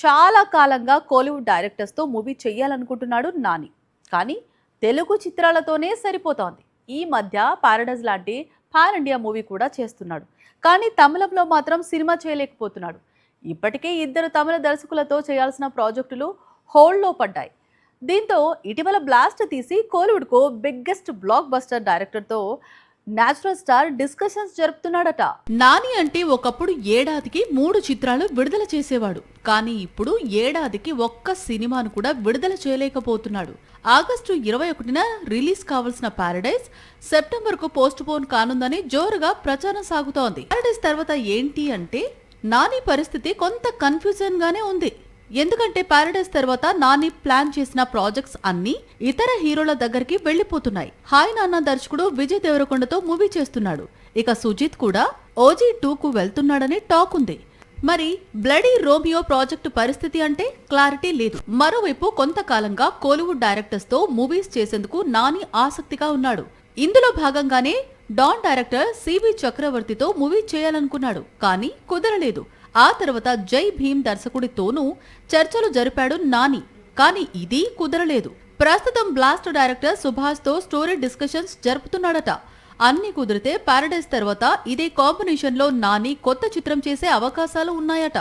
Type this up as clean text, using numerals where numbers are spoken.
చాలా కాలంగా కోలీవుడ్ డైరెక్టర్స్తో మూవీ చేయాలనుకుంటున్నాడు నాని. కానీ తెలుగు చిత్రాలతోనే సరిపోతోంది. ఈ మధ్య పారడైజ్ లాంటి పాన్ ఇండియా మూవీ కూడా చేస్తున్నాడు. కానీ తమిళంలో మాత్రం సినిమా చేయలేకపోతున్నాడు. ఇప్పటికే ఇద్దరు తమిళ దర్శకులతో చేయాల్సిన ప్రాజెక్టులు హోల్డ్లో పడ్డాయి. దీంతో ఇటీవల బ్లాస్ట్ తీసి కోలీవుడ్కు బిగ్గెస్ట్ బ్లాక్ బస్టర్ డైరెక్టర్తో నేచురల్ స్టార్ డిస్కషన్స్ జరుపుతున్నాడట. నాని అంటే ఒకప్పుడు ఏడాదికి 3 చిత్రాలు విడుదల చేసేవాడు. కానీ ఇప్పుడు ఏడాదికి ఒక్క సినిమాను కూడా విడుదల చేయలేకపోతున్నాడు. ఆగస్టు 21న రిలీజ్ కావాల్సిన పారడైజ్ సెప్టెంబర్కు పోస్ట్ పోన్ కానుందని జోరుగా ప్రచారం సాగుతోంది. పారడైజ్ తర్వాత ఏంటి అంటే నాని పరిస్థితి కొంత కన్ఫ్యూజన్ గానే ఉంది. ఎందుకంటే పారడైజ్ తర్వాత నాని ప్లాన్ చేసిన ప్రాజెక్ట్స్ అన్ని ఇతర హీరోల దగ్గరికి వెళ్లిపోతున్నాయి. హాయ్ నాన్న దర్శకుడు విజయ్ దేవరకొండతో మూవీ చేస్తున్నాడు. ఇక సుజిత్ కూడా ఓజీ 2కు వెళ్తున్నాడని టాక్ ఉంది. మరి బ్లడీ రోమియో ప్రాజెక్టు పరిస్థితి అంటే క్లారిటీ లేదు. మరోవైపు కొంతకాలంగా కోలీవుడ్ డైరెక్టర్స్ తో మూవీస్ చేసేందుకు నాని ఆసక్తిగా ఉన్నాడు. ఇందులో భాగంగానే డాన్ డైరెక్టర్ సివి చక్రవర్తితో మూవీ చేయాలనుకున్నాడు. కానీ కుదరలేదు. ఆ తర్వాత జై భీమ్ దర్శకుడితోనూ చర్చలు జరిపాడు నాని. కానీ ఇది కుదరలేదు. ప్రస్తుతం బ్లాస్ట్ డైరెక్టర్ సుభాష్ తో స్టోరీ డిస్కషన్స్ జరుపుతున్నాడట. అన్ని కుదిరితే పారడైజ్ తర్వాత ఇదే కాంబినేషన్ లో నాని కొత్త చిత్రం చేసే అవకాశాలు ఉన్నాయట.